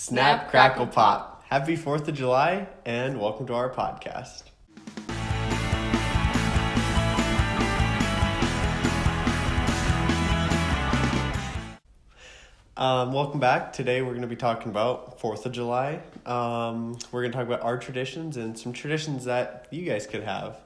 Snap, crackle, pop. Happy 4th of July, and welcome to our podcast. Welcome back. Today we're going to be talking about 4th of July. We're going to talk about our traditions and some traditions that you guys could have.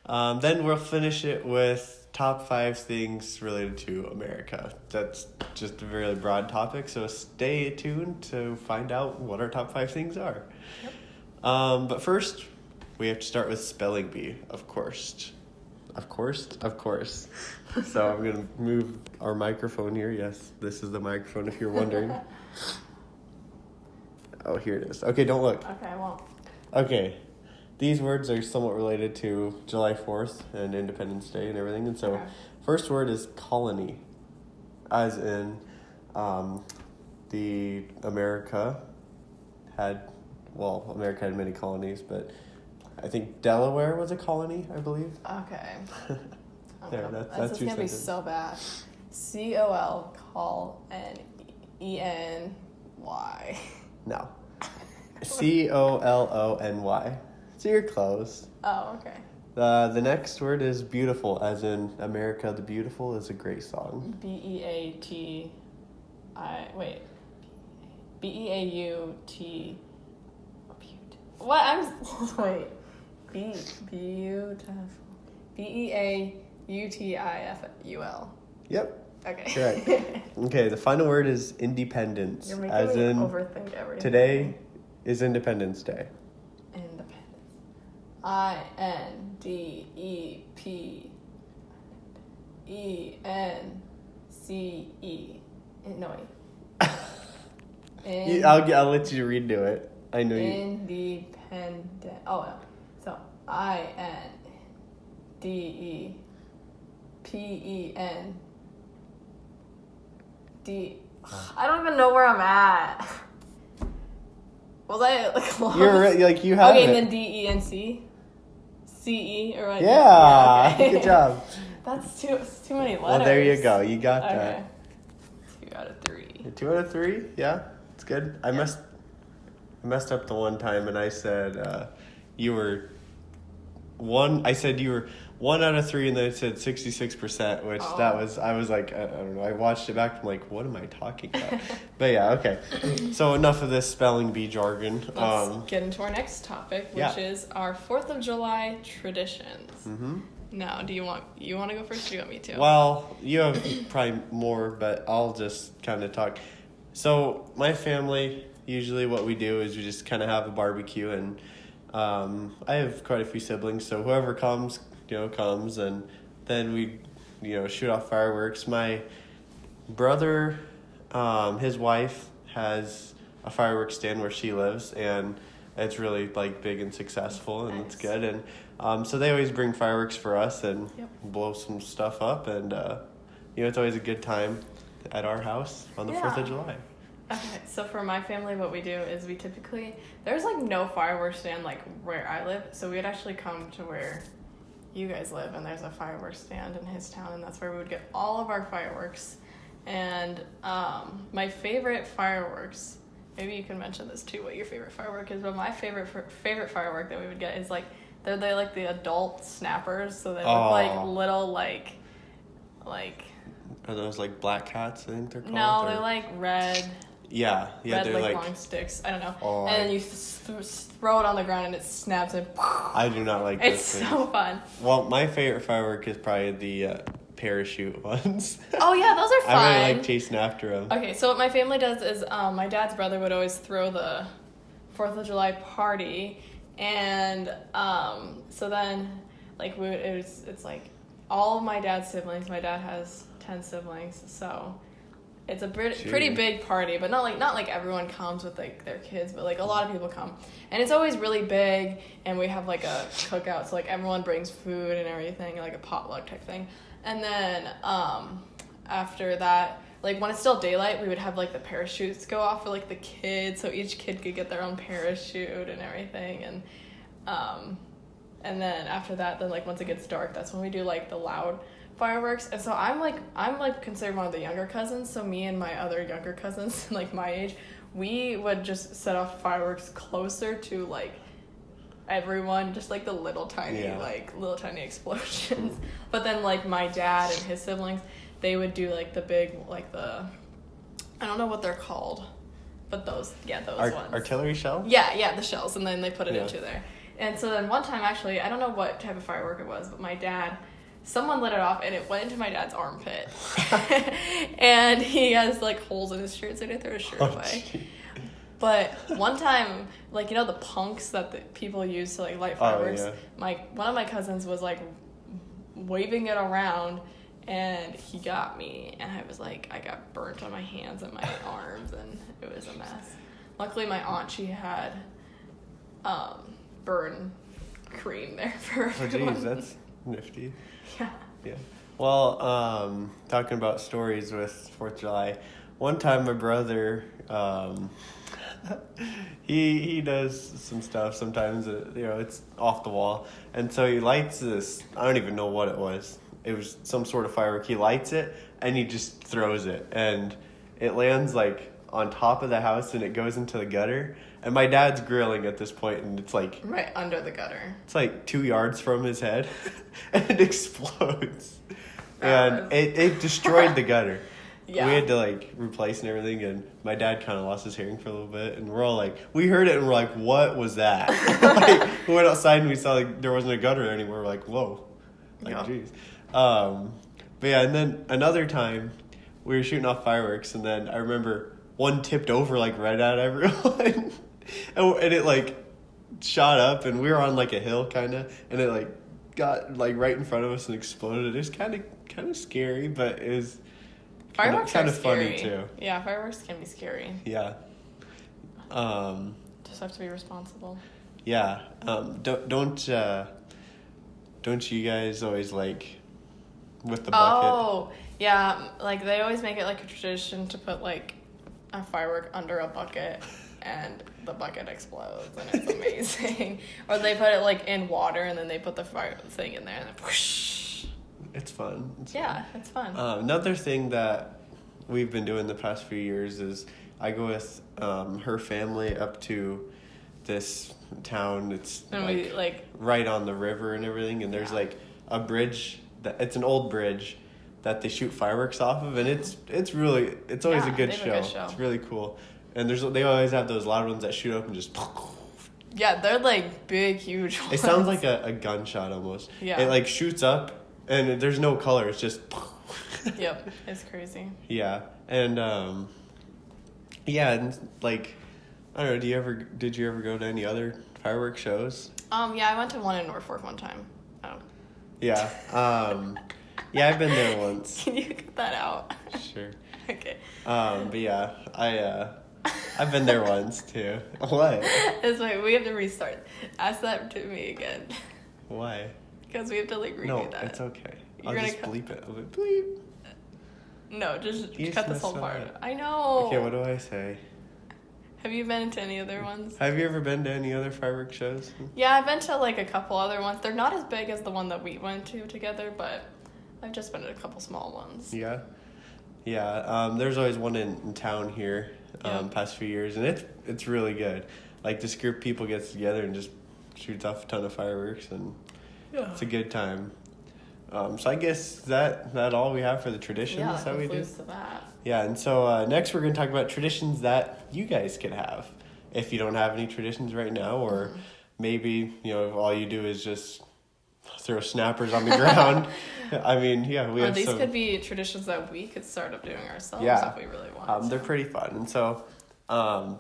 Then we'll finish it with top 5 things related to America. That's just a very broad topic, so stay tuned to find out what our top 5 things are. Yep. But first, we have to start with spelling bee, of course. Of course. So I'm going to move our microphone here. Yes, this is the microphone if you're wondering. Oh, here it is. Okay, don't look. Okay, I won't. Okay. These words are somewhat related to July 4th and Independence Day and everything. And so, First word is colony, as in America had many colonies, but I think Delaware was a colony, I believe. Okay. There, that's going to be so bad. COLLENY. No. COLONY. So you're close. Oh, okay. The next word is beautiful, as in America the Beautiful is a great song. BEAUT. What? Beautiful. BEAUTIFUL. Yep. Okay. Correct. Okay, the final word is independence. You're making as me in overthink everything. Today is Independence Day. Independence. INDEPENCE. No, wait. I'll let you redo it. I know you. Independent. Oh, no. So, INDEPEND. I don't even know where I'm at. Was I close? You're you have okay, it. and then DENC? CE or what? Yeah, okay. Good job. That's too many letters. Well, there you go. You got okay. that. 2 out of 3. 2 out of 3? Yeah, it's good. I messed up the one time, and I said you were 1. I said you were 1 out of 3, and then I said 66%, which I was like, I don't know. I watched it back. I'm like, what am I talking about? But yeah, okay. So enough of this spelling bee jargon. Let's get into our next topic, which is our 4th of July traditions. Mm-hmm. Now, do you want to go first, or do you want me to? Well, you have probably more, but I'll just kind of talk. So my family, usually what we do is we just kind of have a barbecue, and I have quite a few siblings, so whoever comes, comes, and then we, shoot off fireworks. My brother, his wife has a fireworks stand where she lives, and it's really big and successful, and It's good. And so they always bring fireworks for us and blow some stuff up, and it's always a good time at our house on the 4th of July. Okay, so for my family, what we do is we typically, there's no fireworks stand where I live, so we'd actually come to where you guys live, and there's a fireworks stand in his town, and that's where we would get all of our fireworks. And my favorite fireworks, maybe you can mention this too, what your favorite firework is, but my favorite firework that we would get is they're the adult snappers, so they look like little Are those black cats, I think they're called? No, they're red. Yeah, red, they're long sticks. I don't know. And then you throw it on the ground and it snaps and. I do not like those things. It's so fun. Well, my favorite firework is probably the parachute ones. Oh yeah, those are fun. I really like chasing after them. Okay, so what my family does is my dad's brother would always throw the 4th of July party, and so then it's all of my dad's siblings. My dad has 10 siblings, so. It's a pretty big party, but not everyone comes with their kids, but a lot of people come, and it's always really big. And we have a cookout, so everyone brings food and everything, a potluck type thing. And then after that, when it's still daylight, we would have the parachutes go off for the kids, so each kid could get their own parachute and everything. And then after that, then once it gets dark, that's when we do the loud fireworks. And so I'm considered one of the younger cousins, so me and my other younger cousins my age, we would just set off fireworks closer to like everyone, just like the little tiny explosions. But then like my dad and his siblings, they would do like the big, like the, I don't know what they're called, but those ones. Artillery shell? Yeah, the shells, and then they put it Yeah. into there. And so then one time, actually, I don't know what type of firework it was, but someone lit it off, and it went into my dad's armpit. And he has like holes in his shirt, so he didn't throw his shirt away. Gee. But one time, like, you know the punks that the people use to like light fireworks? Yeah. One of my cousins was like waving it around, and he got me, and I was like, I got burnt on my hands and my arms, and it was a mess. Luckily, my aunt, she had burn cream there for Oh, everyone. geez, that's nifty. Yeah. Yeah. Well, talking about stories with 4th of July, one time my brother, he does some stuff sometimes, it's off the wall. And so he lights this, I don't even know what it was. It was some sort of firework. He lights it and he just throws it. And it lands like on top of the house and it goes into the gutter. And my dad's grilling at this point, and it's like Right under the gutter. it's like 2 yards from his head, and it explodes, That and was- it destroyed the gutter. Yeah. We had to like replace and everything, and my dad kind of lost his hearing for a little bit, and we're all like, we heard it, and we're like, what was that? Like, we went outside and we saw like there wasn't a gutter there anymore. We're like, whoa, like Yeah. jeez. But yeah, and then another time we were shooting off fireworks, and then I remember one tipped over like right at everyone. And it like shot up, and we were on like a hill kind of, and it like got like right in front of us and exploded. It was kind of scary, but it was Fireworks kind are of funny scary. too. Yeah, fireworks can be scary. Yeah. Just have to be responsible. Yeah. Don't you guys always like with the bucket? Oh, yeah. Like they always make it like a tradition to put like a firework under a bucket, and the bucket explodes, and it's amazing. Or they put it like in water, and then they put the fire thing in there, and then whoosh. It's fun. Yeah, it's fun. Another thing that we've been doing the past few years is I go with her family up to this town. It's And we like right on the river and everything, and there's Yeah. like a bridge it's an old bridge that they shoot fireworks off of, and it's always Yeah, a good they show. have a good show. It's really cool, and they always have those loud ones that shoot up and just. yeah, they're like big, huge ones. It sounds like a gunshot almost. Yeah. It like shoots up, and there's no color. It's just. Yep, it's crazy. Yeah, and and like, I don't know. Did you ever go to any other fireworks shows? Yeah, I went to one in Norfolk one time. Oh. Yeah. Yeah, I've been there once. Can you cut that out? Sure. Okay. But yeah, I've been there once too. What? It's like we have to restart. Ask that to me again. Why? Because we have to like redo No, that. it's okay. You're I'll gonna just cut- bleep it. I'll be bleep. No, just You cut just this whole messed part. it up. I know. Okay, what do I say? Have you been to any other ones? Have you ever been to any other fireworks shows? Yeah, I've been to like a couple other ones. They're not as big as the one that we went to together, but I've just been to a couple small ones. Yeah. Yeah. There's always one in town here, Yeah. past few years, and it's really good. Like this group of people gets together and just shoots off a ton of fireworks, and Yeah. it's a good time. So I guess that all we have for the traditions Yeah, that we do. concludes to that. Yeah, and so next we're going to talk about traditions that you guys could have. If you don't have any traditions right now, or maybe, all you do is just throw snappers on the ground. I mean, yeah, we Or have these some. could be traditions that we could start up doing ourselves Yeah. if we really want. They're pretty fun. And so I'll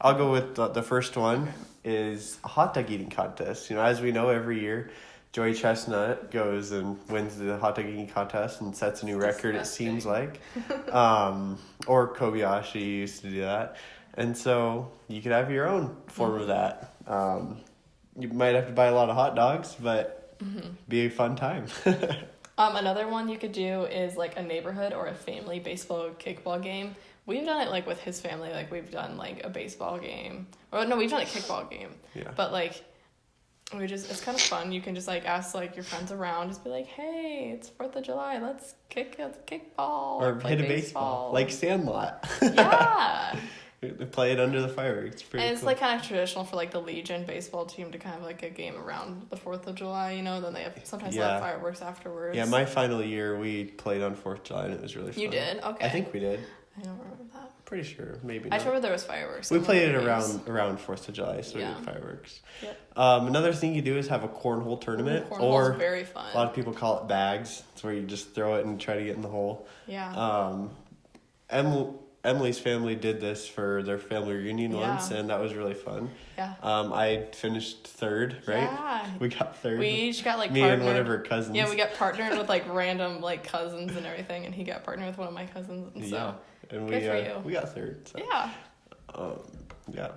go with the first one is a hot dog eating contest. As we know, every year, Joey Chestnut goes and wins the hot dog eating contest and sets a new record, it seems like. Or Kobayashi used to do that. And so you could have your own form of that. You might have to buy a lot of hot dogs, but be a fun time. Another one you could do is like a neighborhood or a family baseball kickball game. We've done it like with his family, like we've done like a baseball game. Or no, we've done a kickball game. Yeah. But like it's kind of fun. You can just like ask like your friends around, just be like, hey, it's 4th of July, let's kick a kickball Or play hit a baseball. Like Sandlot. Yeah. They play it under the fireworks. It's pretty And it's cool. like kind of traditional for like the Legion baseball team to kind of like a game around the 4th of July, you know, then they have sometimes they have fireworks afterwards. Yeah, my final year we played on 4th of July and it was really fun. You did? Okay. I think we did. I don't remember that. Pretty sure, maybe. I Not. remember there was fireworks. We in played it one of the games. around 4th of July, so Yeah. we did fireworks. Yep. Another thing you do is have a cornhole tournament, Cornhole's or very fun. a lot of people call it bags. It's where you just throw it and try to get in the hole. Yeah. Emily's family did this for their family reunion Yeah. once, and that was really fun. Yeah. I finished third, right? Yeah. We got third. We each got like Me partnered. and one of her cousins. Yeah, we got partnered with like random like cousins and everything, and he got partnered with one of my cousins, and so Yeah, and good for you. we got third. So. yeah. Yeah.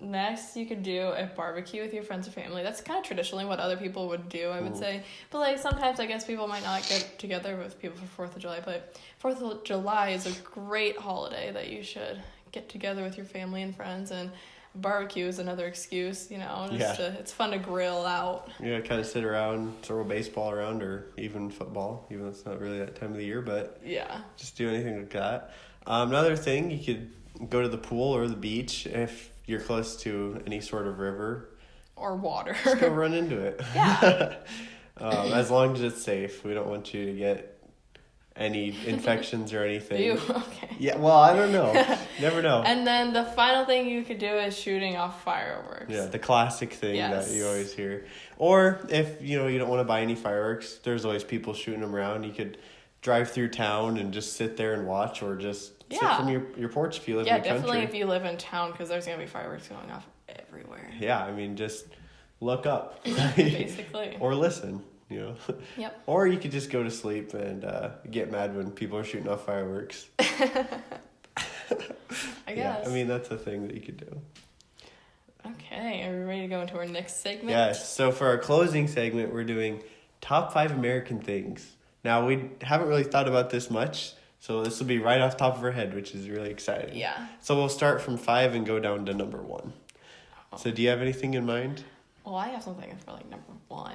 Next you could do a barbecue with your friends or family. That's kind of traditionally what other people would do, I would say. But like sometimes I guess people might not get together with people for 4th of July, but 4th of July is a great holiday that you should get together with your family and friends, and barbecue is another excuse, you know, it's fun to grill out. Yeah, kind of sit around, throw a baseball around, or even football, even though it's not really that time of the year, but Yeah. just do anything like that. Another thing, you could go to the pool or the beach if you're close to any sort of river. Or water. Just go run into it. Yeah. As long as it's safe. We don't want you to get any infections or anything. Ew, okay. Yeah, well, I don't know. Never know. And then the final thing you could do is shooting off fireworks. Yeah, the classic thing Yes. that you always hear. Or if, you don't want to buy any fireworks, there's always people shooting them around. You could drive through town and just sit there and watch, or just sit from your porch if you live in the country. Yeah, definitely if you live in town, because there's going to be fireworks going off everywhere. Yeah, I mean, just look up. Basically. Or listen, Yep. Or you could just go to sleep and get mad when people are shooting off fireworks. I guess. Yeah, I mean, that's a thing that you could do. Okay, are we ready to go into our next segment? Yes, so for our closing segment, we're doing top 5 American things. Now, we haven't really thought about this much, so this will be right off the top of our head, which is really exciting. Yeah. So we'll start from 5 and go down to number 1. Oh. So do you have anything in mind? Well, I have something for like number 1.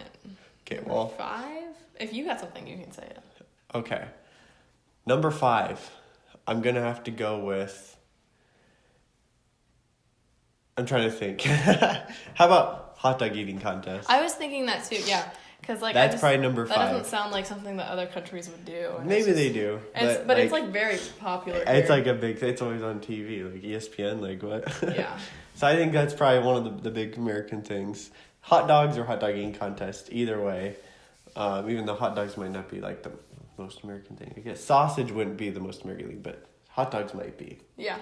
Okay, Number well... 5? If you got something, you can say it. Okay. Number 5, I'm going to have to go with... I'm trying to think. How about hot dog eating contest? I was thinking that too, yeah. Because like That's probably number 5. That doesn't sound like something that other countries would do. Maybe they do. But it's like very popular. It's here. like a big... It's always on TV, like ESPN, like what? Yeah. So I think that's probably one of the big American things. Hot dogs or hot dog eating contest, either way. Even though hot dogs might not be like the most American thing. I guess sausage wouldn't be the most American thing, but hot dogs might be. Yeah.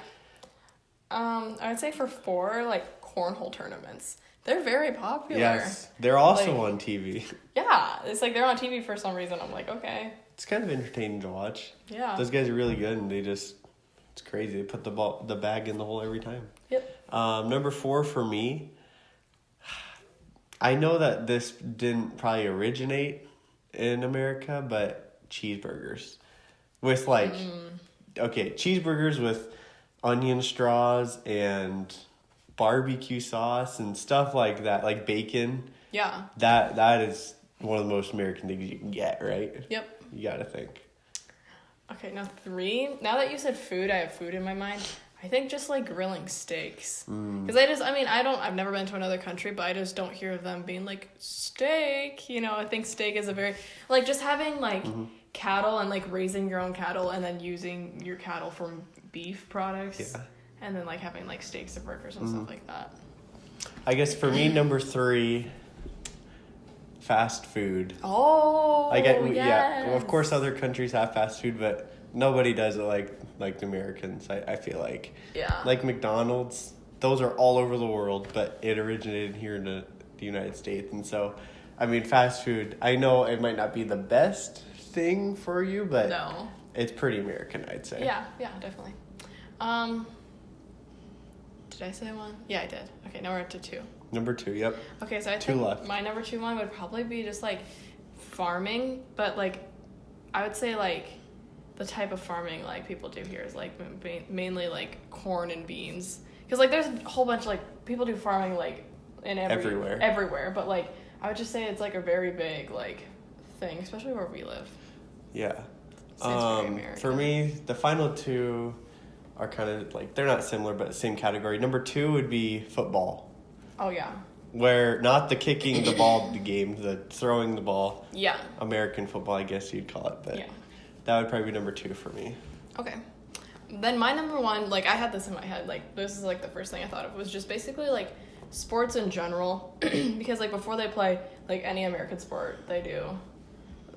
I would say for 4, like cornhole tournaments. They're very popular. Yes, they're also Like- on TV. Yeah, it's like they're on TV for some reason. I'm like, okay. It's kind of entertaining to watch. Yeah. Those guys are really good, and it's crazy. They put the bag in the hole every time. Yep. Number 4 for me. I know that this didn't probably originate in America, but cheeseburgers. With like, okay, cheeseburgers with onion straws and barbecue sauce and stuff like that, like bacon. Yeah. That is one of the most American things you can get, right? Yep. You gotta think. Okay, now 3. Now that you said food, I have food in my mind. I think just like grilling steaks. Because I've never been to another country, but I just don't hear of them being like steak. I think steak is a very, like just having like cattle and like raising your own cattle and then using your cattle for beef products. Yeah. And then like having like steaks and burgers and stuff like that. I guess for me, number 3, fast food. Oh, Yeah. yes. Well, of course, other countries have fast food, but nobody does it like the Americans. I feel like. Yeah. Like McDonald's, those are all over the world, but it originated here in the United States, and so, I mean, fast food. I know it might not be the best thing for you, but No. it's pretty American, I'd say. Yeah, definitely. Did I say 1? Yeah, I did. Okay, now we're up to 2. Number 2, yep. Okay, so I 2 think left. my number 2 one would probably be just like farming, but like I would say like the type of farming like people do here is like mainly like corn and beans, because like there's a whole bunch like people do farming like in everywhere, but like I would just say it's like a very big like thing, especially where we live. Yeah. So it's very American. For me, the final 2 are kind of like, they're not similar, but same category. Number 2 would be football, Oh yeah. where not the kicking the ball the game, the throwing the ball. Yeah. American football, I guess you'd call it, but Yeah. that would probably be number 2 for me. Okay. Then my number 1, like I had this in my head, like this is like the first thing I thought of, was just basically like sports in general. Because like before they play like any American sport, they do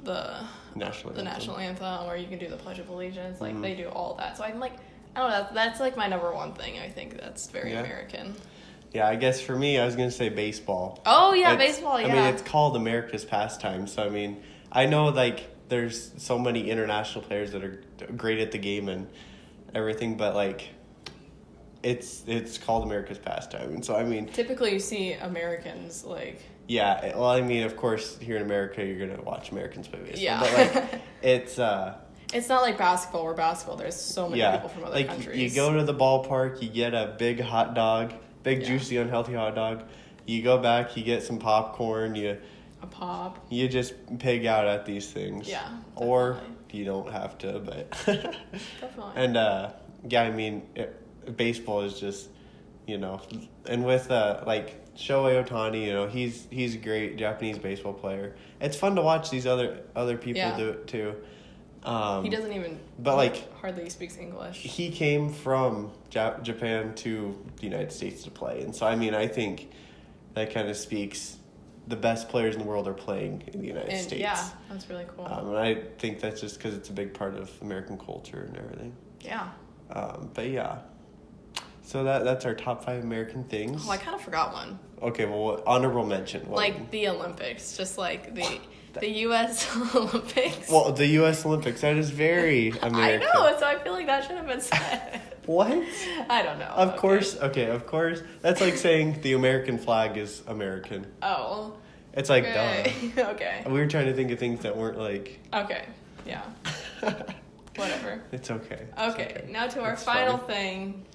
the national anthem, or you can do the Pledge of Allegiance. Like they do all that. So I'm like, I don't know, that's like my number 1 thing. I think that's very American. Yeah, I guess for me, I was going to say baseball. Oh yeah, baseball, yeah. I mean, it's called America's pastime. So, I mean, I know like there's so many international players that are great at the game and everything, but like it's called America's pastime. And so, I mean, typically you see Americans like... Yeah, well, I mean, of course, here in America, you're going to watch Americans play baseball. Yeah. But like, it's not like basketball, where basketball, there's so many people from other countries. You go to the ballpark, you get a big hot dog, juicy, unhealthy hot dog. You go back, you get some popcorn, a pop. You just pig out at these things. Yeah. Definitely. Or you don't have to, but... Definitely. And, yeah, I mean, baseball is just, you know... And with, like, Shohei Ohtani, you know, he's a great Japanese baseball player. It's fun to watch these other people do it, too. He doesn't even... But, like... hardly speaks English. He came from Japan to the United States to play. And so, I mean, I think that kind of speaks... The best players in the world are playing in the United States. Yeah, that's really cool. And I think that's just because it's a big part of American culture and everything. Yeah. But yeah. So that's our top 5 American things. Oh, I kind of forgot one. Okay, well, honorable mention. Like the Olympics, just like the U.S. Olympics. Well, the U.S. Olympics, that is very American. I know, so I feel like that should have been said. What? I don't know. Of course. That's like saying the American flag is American. Oh. It's like, okay. duh. Okay. We were trying to think of things that weren't like... Okay, yeah. Whatever. It's okay. Okay, now to our final thing.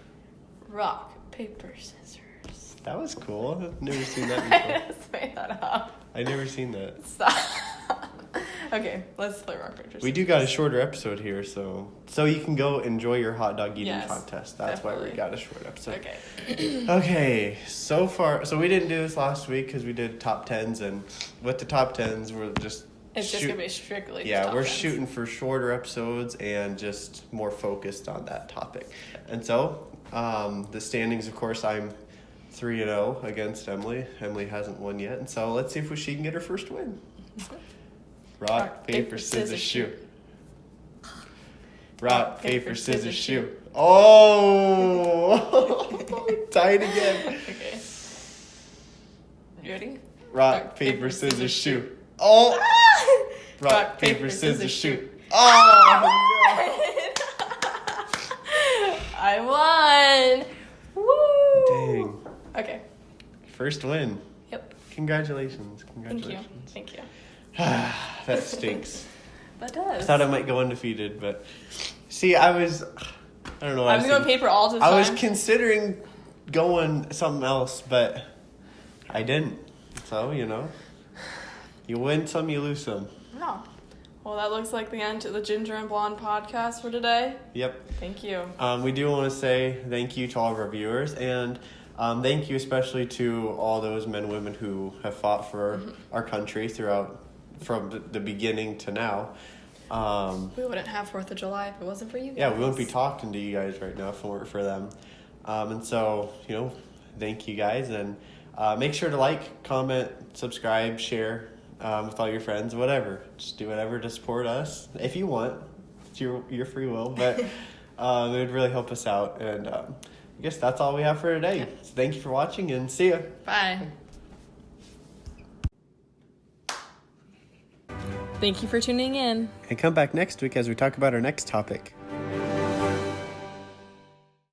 Rock, paper, scissors. That was cool. I've never seen that I before. just made that up. I've never seen that. Stop. Okay, let's play rock, paper, scissors. We do got a shorter episode here, so you can go enjoy your hot dog eating contest. That's definitely. why we got a short episode. Okay. Okay, so we didn't do this last week because we did top 10s, and with the top 10s, we're just... It's just going to be strictly Yeah, top we're 10s. shooting for shorter episodes and just more focused on that topic. And so, the standings, of course, I'm 3-0 against Emily. Emily hasn't won yet, and so let's see if she can get her first win. Rock, paper, scissors, shoot. Rock, paper, scissors, shoot. Oh! Tied again. Okay. You ready? Rock, paper, scissors, shoot. Oh! Rock, paper, scissors, shoot. Oh, no. I won! Woo! Dang. Okay. First win. Yep. Congratulations. Thank you. That stinks. That does. I thought I might go undefeated, but... See, I don't know what I'm going paper all the time. I was considering going something else, but I didn't. So, you know, you win some, you lose some. No. Well, that looks like the end to the Ginger and Blonde podcast for today. Yep. Thank you. We do want to say thank you to all of our viewers, and thank you especially to all those men and women who have fought for our country from the beginning to now. We wouldn't have 4th of July if it wasn't for you guys. Yeah, we wouldn't be talking to you guys right now if it weren't for them. And so, you know, thank you guys. And make sure to like, comment, subscribe, share with all your friends, whatever. Just do whatever to support us if you want. It's your free will. But it would really help us out. And I guess that's all we have for today. So thank you for watching and see ya. Bye. Thank you for tuning in. And come back next week as we talk about our next topic.